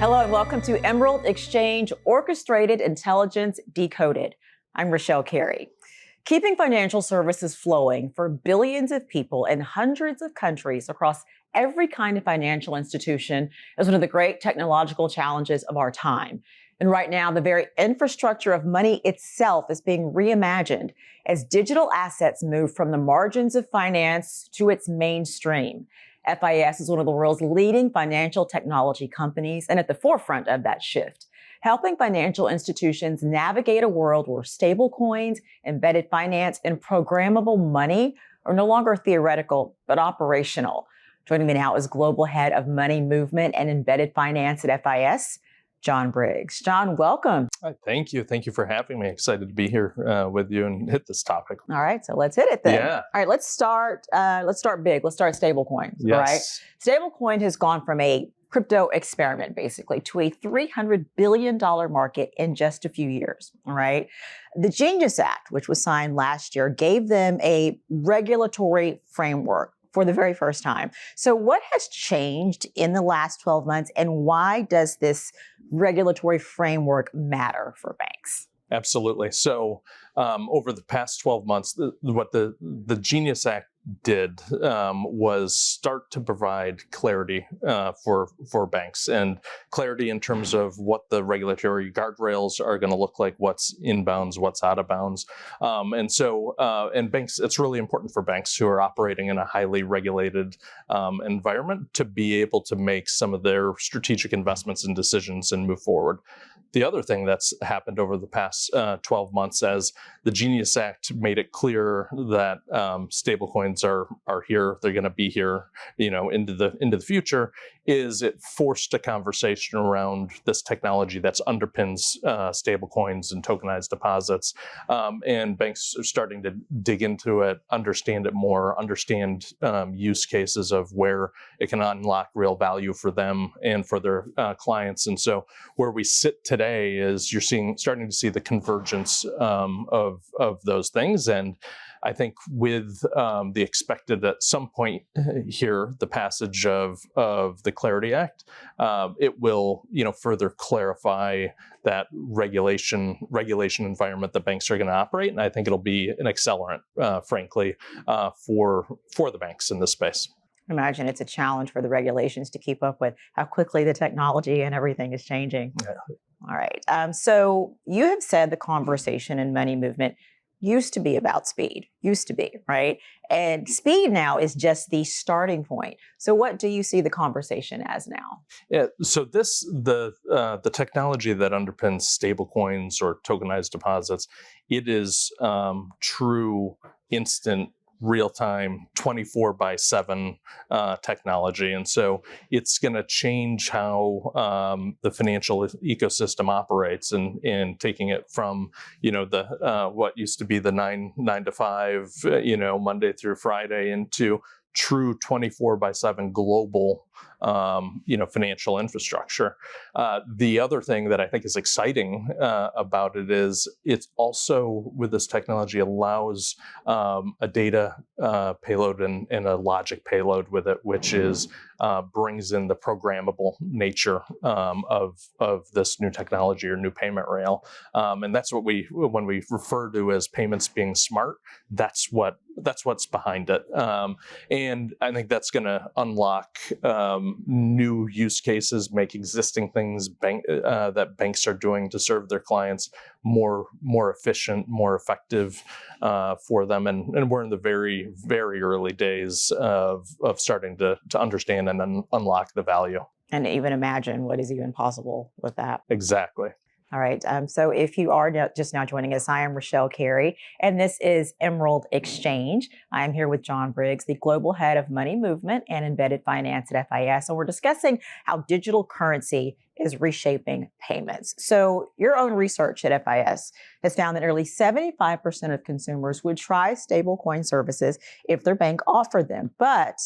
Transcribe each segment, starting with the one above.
Hello and welcome to Emerald Exchange Orchestrated Intelligence Decoded. I'm Richelle Carey. Keeping financial services flowing for billions of people in hundreds of countries across every kind of financial institution is one of the great technological challenges of our time. And right now, the very infrastructure of money itself is being reimagined as digital assets move from the margins of finance to its mainstream. FIS is one of the world's leading financial technology companies and at the forefront of that shift, helping financial institutions navigate a world where stablecoins, embedded finance, and programmable money are no longer theoretical, but operational. Joining me now is Global Head of Money Movement and Embedded Finance at FIS, Jon Briggs. Jon, welcome. Thank you. Thank you for having me. Excited to be here with you and hit this topic. All right, so let's hit it then. Yeah. All right, let's start big. Let's start stablecoins. Yes. All right. Stablecoin has gone from a crypto experiment, basically, to a $300 billion market in just a few years. All right. The Genius Act, which was signed last year, gave them a regulatory framework for the very first time. So what has changed in the last 12 months and why does this regulatory framework matter for banks? Absolutely. So over the past 12 months, what the Genius Act did was start to provide clarity for banks, and clarity in terms of what the regulatory guardrails are going to look like, what's inbounds, what's out of bounds. And banks, it's really important for banks who are operating in a highly regulated environment to be able to make some of their strategic investments and decisions and move forward. The other thing that's happened over the past 12 months, as the Genius Act made it clear that stablecoins are here, they're going to be here, into the future, is it forced a conversation around this technology that underpins stablecoins and tokenized deposits, and banks are starting to dig into it, understand it more, understand use cases of where it can unlock real value for them and for their clients. And so where we sit today is you're starting to see the convergence of those things. And I think with the expected at some point here, the passage of the Clarity Act, it will further clarify that regulation environment that banks are going to operate, and I think it'll be an accelerant, frankly, for the banks in this space. Imagine it's a challenge for the regulations to keep up with how quickly the technology and everything is changing. Yeah. All right. So you have said the conversation in money movement used to be about speed, right? And speed now is just the starting point. So what do you see the conversation as now? Yeah, so the technology that underpins stablecoins or tokenized deposits, it is true instant real-time 24/7 technology. And so it's going to change how the financial ecosystem operates, and taking it from, the what used to be the 9 to 5, Monday through Friday, into true 24/7 global financial infrastructure. The other thing that I think is exciting about it is it's also, with this technology, allows a data payload and a logic payload with it, which is brings in the programmable nature of this new technology or new payment rail. And that's what when we refer to as payments being smart, that's what's behind it. And I think that's going to unlock new use cases, make existing things that banks are doing to serve their clients more efficient, more effective for them. And we're in the very, very early days of starting to understand and then unlock the value. And even imagine what is even possible with that. Exactly. All right. So if you are just now joining us, I am Richelle Carey, and this is Emerald Exchange. I'm here with Jon Briggs, the Global Head of Money Movement and Embedded Finance at FIS, and we're discussing how digital currency is reshaping payments. So your own research at FIS has found that nearly 75% of consumers would try stablecoin services if their bank offered them, but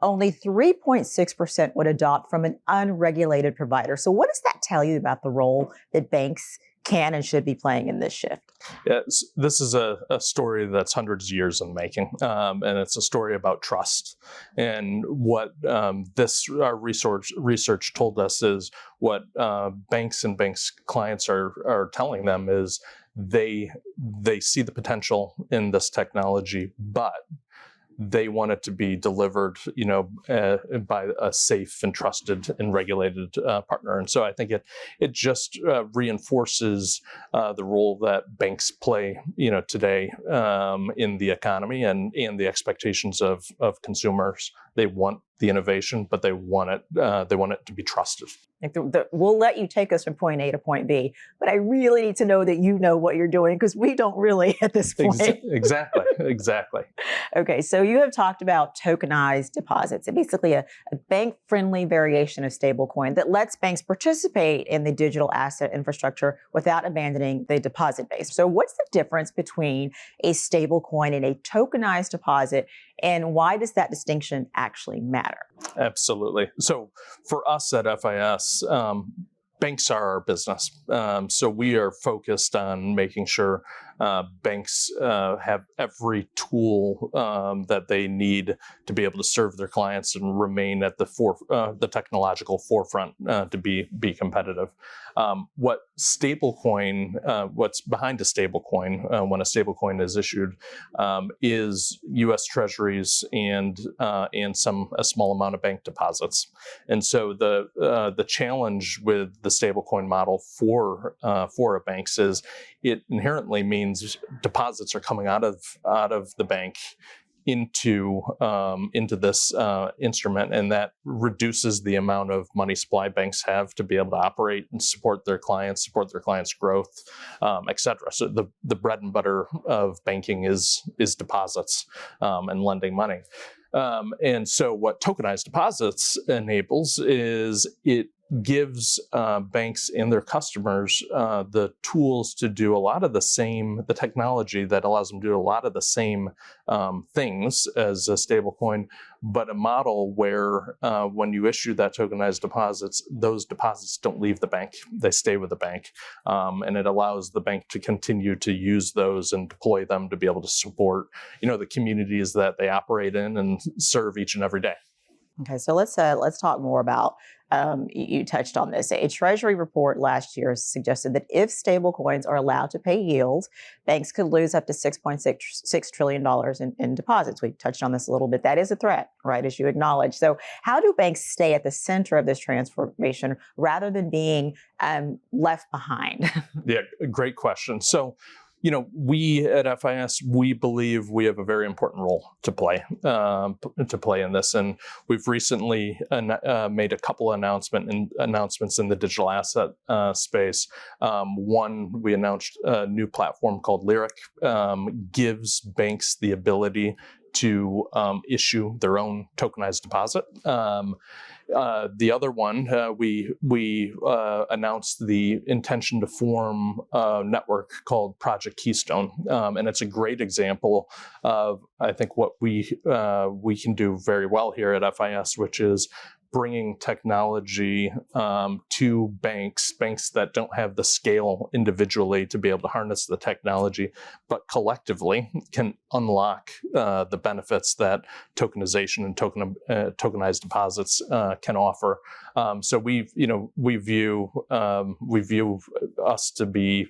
only 3.6% would adopt from an unregulated provider. So what does that tell you about the role that banks can and should be playing in this shift? Yes, this is a story that's hundreds of years in the making, and it's a story about trust. And what our research told us is what banks and banks clients are telling them is they see the potential in this technology, but they want it to be delivered, by a safe and trusted and regulated partner. And so I think it just reinforces the role that banks play, today in the economy and the expectations of consumers. They want the innovation, but they want it to be trusted. Like we'll let you take us from point A to point B, but I really need to know that you know what you're doing because we don't really at this point. Exactly. Okay, so you have talked about tokenized deposits, and basically a bank-friendly variation of stablecoin that lets banks participate in the digital asset infrastructure without abandoning the deposit base. So what's the difference between a stablecoin and a tokenized deposit, and why does that distinction actually matter? Absolutely. So for us at FIS, banks are our business. So we are focused on making sure banks have every tool that they need to be able to serve their clients and remain at the technological forefront to be competitive. What's behind a stablecoin when a stablecoin is issued is U.S. Treasuries and a small amount of bank deposits. And so the challenge with the stablecoin model for banks is it inherently means deposits are coming out of the bank into this instrument, and that reduces the amount of money supply banks have to be able to operate and support their clients' growth, et cetera. So the bread and butter of banking is deposits and lending money. And so what tokenized deposits enables is it gives banks and their customers the tools to do a lot of the technology that allows them to do a lot of the same things as a stablecoin, but a model where when you issue that tokenized deposits, those deposits don't leave the bank. They stay with the bank. And it allows the bank to continue to use those and deploy them to be able to support, the communities that they operate in and serve each and every day. Okay, so let's talk more about, you touched on this. A Treasury report last year suggested that if stablecoins are allowed to pay yields, banks could lose up to $6.6 trillion in deposits. We touched on this a little bit. That is a threat, right, as you acknowledge. So how do banks stay at the center of this transformation rather than being left behind? Yeah, great question. So, we at FIS, we believe we have a very important role to play in this, and we've recently made a couple announcements in the digital asset space. One, we announced a new platform called Lyriq, gives banks the ability to issue their own tokenized deposit. The other one, we announced the intention to form a network called Project Keystone, and it's a great example of, I think, what we can do very well here at FIS, which is bringing technology to banks that don't have the scale individually to be able to harness the technology, but collectively can unlock the benefits that tokenization and tokenized deposits can offer. So we view us to be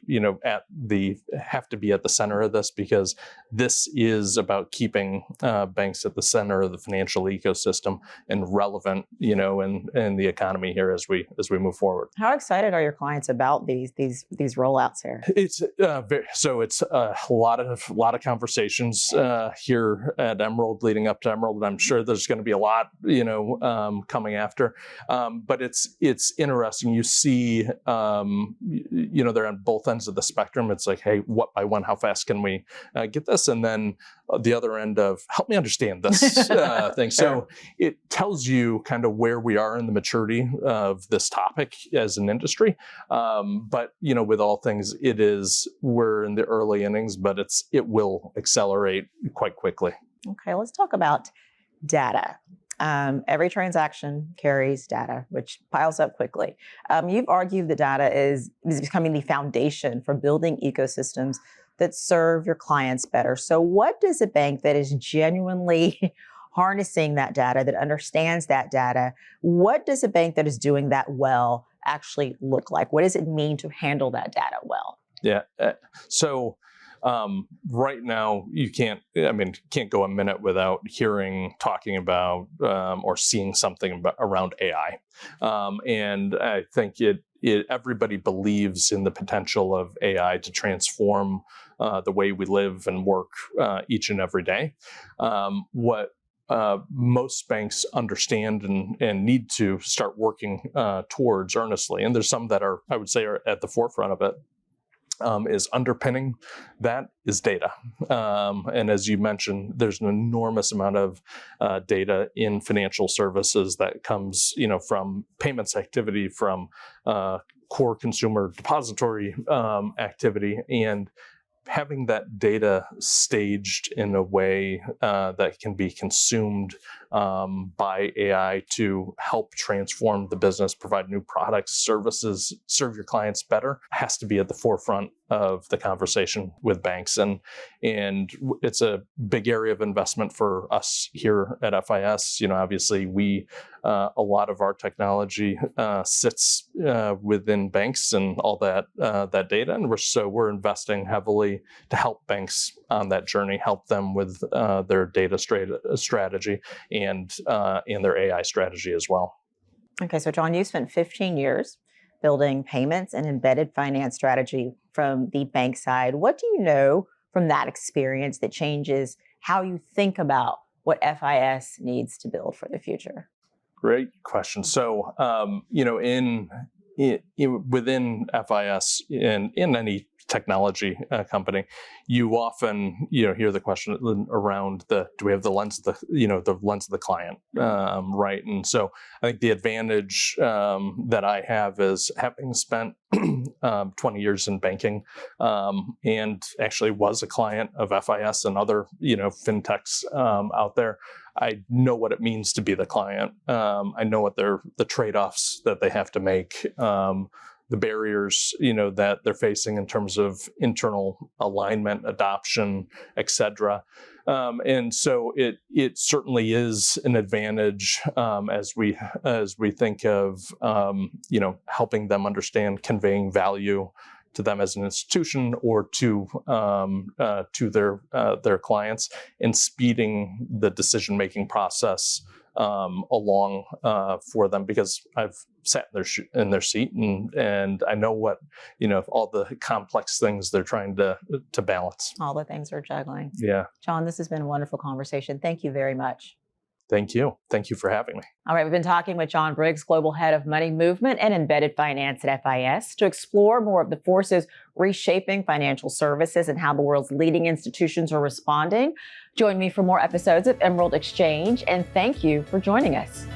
have to be at the center of this, because this is about keeping banks at the center of the financial ecosystem and relevant, in the economy here as we move forward. How excited are your clients about these rollouts here? It's it's a lot of conversations here at Emerald leading up to Emerald, and I'm sure there's going to be a lot coming after. But it's interesting. You see, they're on both ends of the spectrum. It's like, hey, what by when? How fast can we get this? And then the other end of, help me understand this thing. So it tells you kind of where we are in the maturity of this topic as an industry. But with all things, we're in the early innings, but it will accelerate quite quickly. Okay, let's talk about data. Every transaction carries data, which piles up quickly. You've argued that data is becoming the foundation for building ecosystems that serve your clients better. So what does a bank that is genuinely harnessing that data, that understands that data, what does a bank that is doing that well actually look like? What does it mean to handle that data well? Yeah. So right now, you can't go a minute without talking about, or seeing something around AI. And I think everybody believes in the potential of AI to transform the way we live and work each and every day. What most banks understand and need to start working towards earnestly, and there's some that I would say are at the forefront of it, is underpinning that is data. And as you mentioned, there's an enormous amount of data in financial services that comes, from payments activity, from core consumer depository activity, and having that data staged in a way that can be consumed by AI to help transform the business, provide new products, services, serve your clients better, has to be at the forefront of the conversation with banks. And it's a big area of investment for us here at FIS. Obviously a lot of our technology sits within banks and all that data, and we're investing heavily to help banks on that journey, help them with their data strategy and their AI strategy as well. Okay, so Jon, you spent 15 years building payments and embedded finance strategy from the bank side. What do you know from that experience that changes how you think about what FIS needs to build for the future? Great question. So, within FIS, in any technology company, you often hear the question around do we have the lens of the lens of the client, right? And so I think the advantage that I have is having spent 20 years in banking, and actually was a client of FIS and other fintechs out there. I know what it means to be the client. I know what the trade-offs that they have to make, the barriers, that they're facing in terms of internal alignment, adoption, et cetera. And so it certainly is an advantage as we think of helping them understand, conveying value to them as an institution or to their clients, and speeding the decision-making process along for them, because I've sat in their seat and I know what all the complex things they're trying to balance. All the things they're juggling. Yeah. Jon, this has been a wonderful conversation. Thank you very much. Thank you. Thank you for having me. All right, we've been talking with Jon Briggs, Global Head of Money Movement and Embedded Finance at FIS, to explore more of the forces reshaping financial services and how the world's leading institutions are responding. Join me for more episodes of Emerald Exchange, and thank you for joining us.